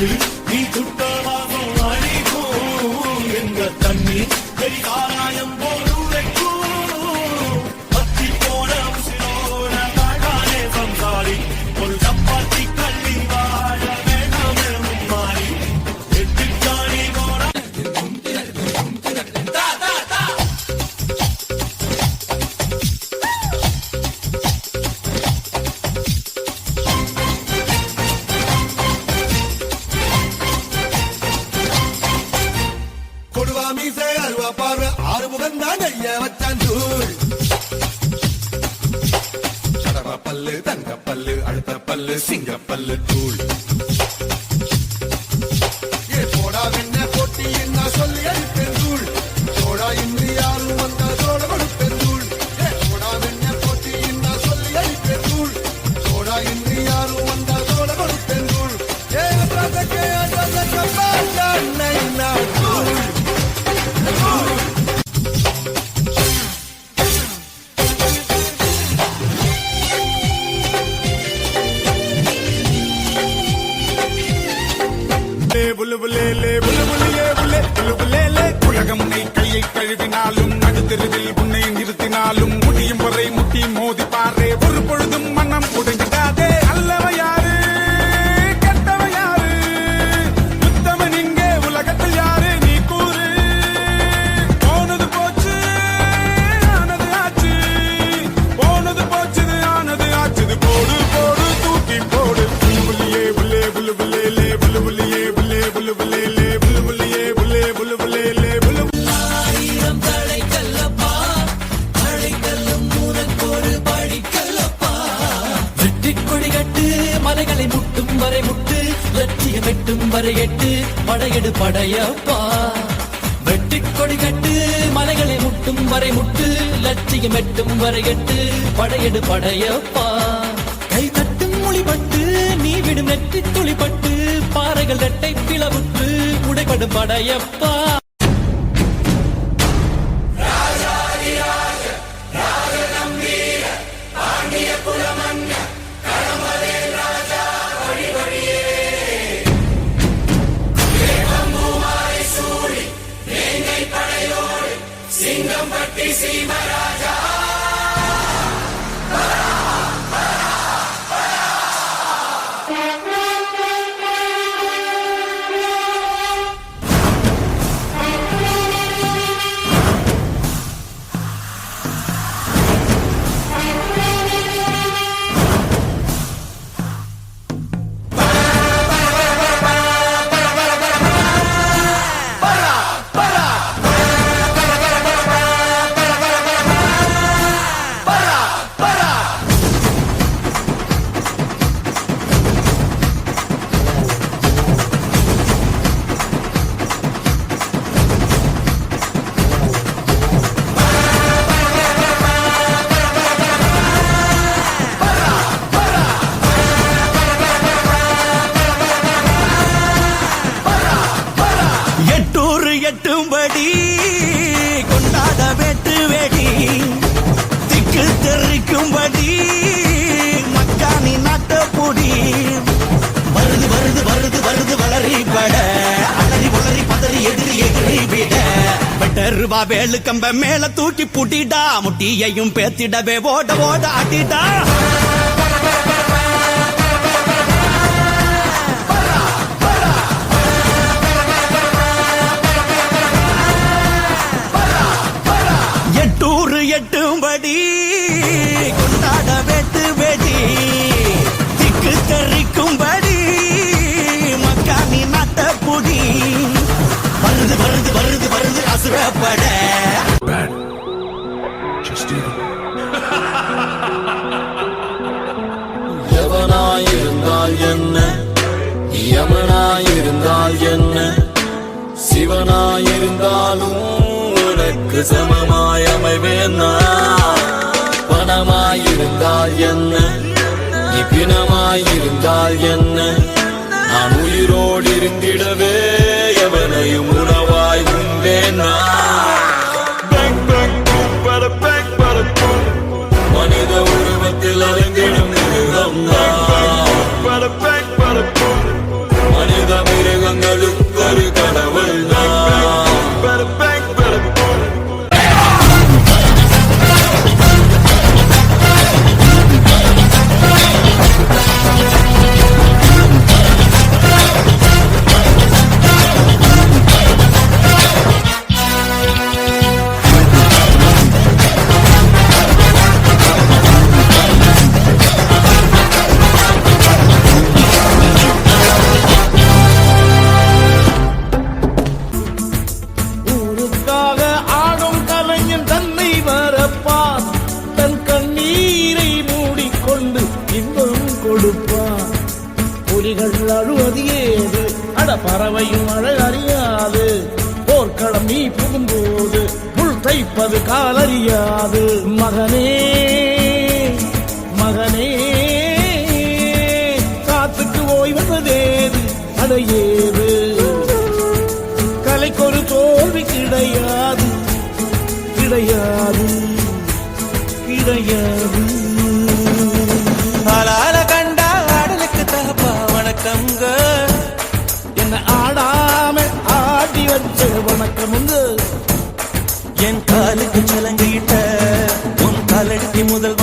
அடிச்சு நீ சுட்டமாகும் அழிக்கும் எங்க தண்ணி பெரிதாராயம் போலும் வைக்கும் பத்தி போன உசிரோட காடானே சம்சாரி ஒரு சப்பாத்தி கள்ளி வாழ வேண்டாம் மாறி எட்டு காணி போன மீசை அருவா பார்வை ஆறுமுகம் தான் ஐயா வச்சான் தூள் சடவ பல்லு தங்க பல்லு அடுத்த பல்லு சிங்க பல்லு தூள் ஏ போடா வெண்ண போட்டி என்ன சொல்லி அடிப்பேன் தூள் சோடா இன்றி யாரும் வந்தா சோட கொடுப்பேன் தூள் ஏ போடா வெண்ண போட்டி என்ன சொல்லி அடிப்பேன் தூள் சோடா இன்றி யாரும் வந்தா சோட கொடுப்பேன் தூள் ஏ பிரதக்கே அதல்ல கப்பாண்டா நைனா தூள் உலகம் உன்னை கையை கழுவினாலும் நடுத்தெருவில் உன்னை நிறுத்தினாலும் முடியும் வரை முட்டி மோதி பாரே ஒரு பொழுதும் மனம் உடைஞ்சிடாதே அல்லவ யாரு கெட்டவ யாரு உத்தமன் இங்கே உலகத்தில் யாரு நீ கூறு போனது போச்சு ஆனது ஆச்சு போனது போச்சுது ஆனது ஆச்சுது போடு போடு தூக்கி போடு புல்லுயே புல்லே புல்லு புல்லே புல்லு புல்லியே புல்லே புல்லு புல்லே மலைகளை முட்டும் வரை முட்டு லட்சியம் எட்டும் வரை எட்டு படையெடு படையப்பா வெட்டி கொடி கட்டு மலைகளை முட்டும் வரை முட்டு லட்சியம் எட்டும் வரை எட்டு படையெடு படையப்பா கை தட்டும் மொழிபட்டு நீ விடும் நெற்றி துளிப்பட்டு பாறைகள் ரெட்டை பிளவுற்று உடைபடும் படையப்பா சிங்கம்பட்டி சீமராஜா எட்டும்படி கொண்டாட வெட்டு வெடி திக்கு தெரிக்கும்படி மக்கானி நாட்ட பொடி வருது வருது வருது வருது வளரி பட அலறி வளரி பதறி எதிரி எதிரி விட வெட்டருவா வேலு கம்ப மேல தூக்கி புட்டிடா முட்டியையும் பேத்திடவே ஓட ஓட ஆட்டிடா எட்டும்படி கொண்டாட வெட்டு வெடி திக்கு தெரிக்கும்படி மக்கானி நாட்ட புடி வருது வருது வருது வருது அசுரப்பட எவனாயிருந்தால் என்ன யமனாயிருந்தால் என்ன சிவனாயிருந்தாலும் உனக்கு சமமாய் அமைவேன் பணமாயிருந்தால் என்ன பிணமாயிருந்தால் என்ன நான் உயிரோடு இருந்திடவே எவனையும் உணவாய் உண்டேன் மனித உருவத்தில் அலைந்திடும் மிருகம் மனித பறவையும் அழகறியாது போர்க்களம் நீ புகும்போது புல் தைப்பது காலறியாது மகனே மகனே காத்துக்கு ஓய்வதேது அடையேது கலைக்கொரு தோல்வி கிடையாது கிடையாது கிடையாது ஆளால கண்டா ஆடலுக்கு தகப்பா வணக்கம்ங்க என்ன ஆடாம ஆடி வச்ச வணக்கமுங்க என் காலுக்கு சலங்கிட்ட உன் காலடி முதல்